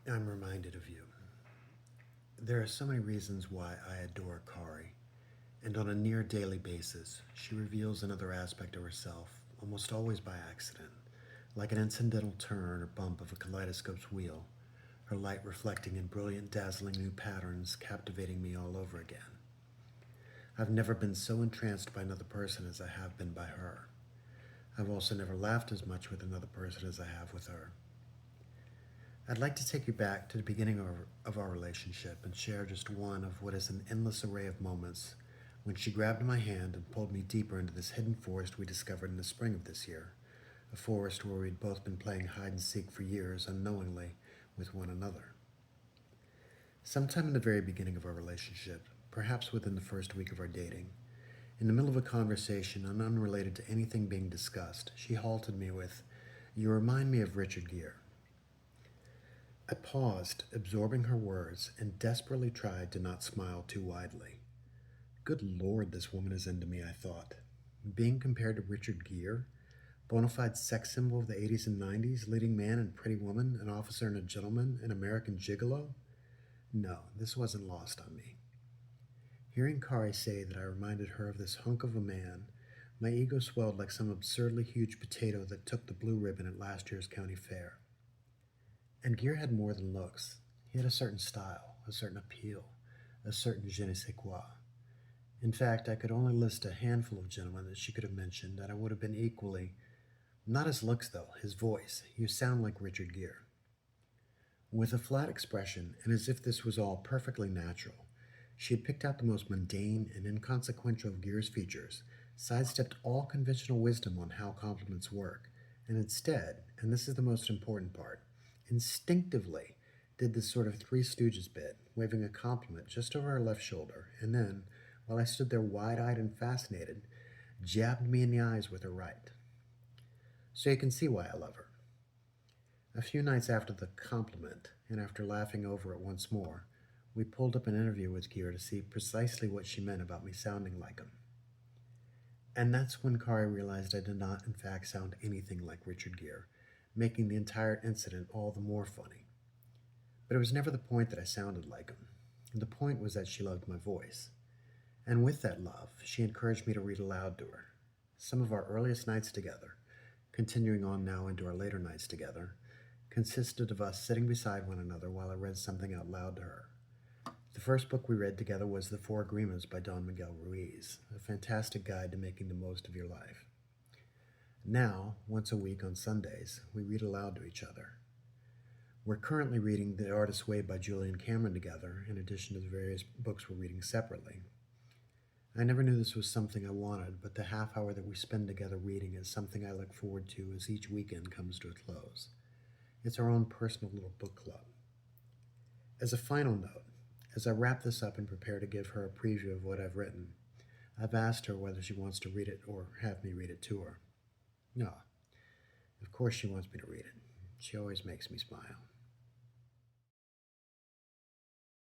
I'm reminded of you. There are so many reasons why I adore Kari, and on a near daily basis, she reveals another aspect of herself, almost always by accident, like an incidental turn or bump of a kaleidoscope's wheel, her light reflecting in brilliant, dazzling new patterns, captivating me all over again. I've never been so entranced by another person as I have been by her. I've also never laughed as much with another person as I have with her. I'd like to take you back to the beginning of our relationship and share just one of what is an endless array of moments when she grabbed my hand and pulled me deeper into this hidden forest we discovered in the spring of this year, a forest where we'd both been playing hide and seek for years unknowingly with one another. Sometime in the very beginning of our relationship, perhaps within the first week of our dating, in the middle of a conversation and unrelated to anything being discussed, she halted me with, "You remind me of Richard Gere." I paused, absorbing her words, and desperately tried to not smile too widely. Good Lord, this woman is into me, I thought. Being compared to Richard Gere, bona fide sex symbol of the 80s and 90s, leading man in Pretty Woman, an officer and a gentleman, an American gigolo? No, this wasn't lost on me. Hearing Kari say that I reminded her of this hunk of a man, my ego swelled like some absurdly huge potato that took the blue ribbon at last year's county fair. And Gere had more than looks. He had a certain style, a certain appeal, a certain je ne sais quoi. In fact, I could only list a handful of gentlemen that she could have mentioned, and I would have been equally. Not his looks, though, his voice. You sound like Richard Gere. With a flat expression, and as if this was all perfectly natural, she had picked out the most mundane and inconsequential of Gere's features, sidestepped all conventional wisdom on how compliments work, and instead, and this is the most important part, instinctively did this sort of Three Stooges bit, waving a compliment just over her left shoulder, and then, while I stood there wide eyed and fascinated, jabbed me in the eyes with her right. So you can see why I love her. A few nights after the compliment, and after laughing over it once more, we pulled up an interview with Gere to see precisely what she meant about me sounding like him. And that's when Kari realized I did not, in fact, sound anything like Richard Gere, making the entire incident all the more funny. But it was never the point that I sounded like him. The point was that she loved my voice. And with that love, she encouraged me to read aloud to her. Some of our earliest nights together, continuing on now into our later nights together, consisted of us sitting beside one another while I read something out loud to her. The first book we read together was The Four Agreements by Don Miguel Ruiz, a fantastic guide to making the most of your life. Now, once a week on Sundays, we read aloud to each other. We're currently reading The Artist's Way by Julian Cameron together, in addition to the various books we're reading separately. I never knew this was something I wanted, but the half hour that we spend together reading is something I look forward to as each weekend comes to a close. It's our own personal little book club. As a final note, as I wrap this up and prepare to give her a preview of what I've written, I've asked her whether she wants to read it or have me read it to her. No, of course she wants me to read it. She always makes me smile.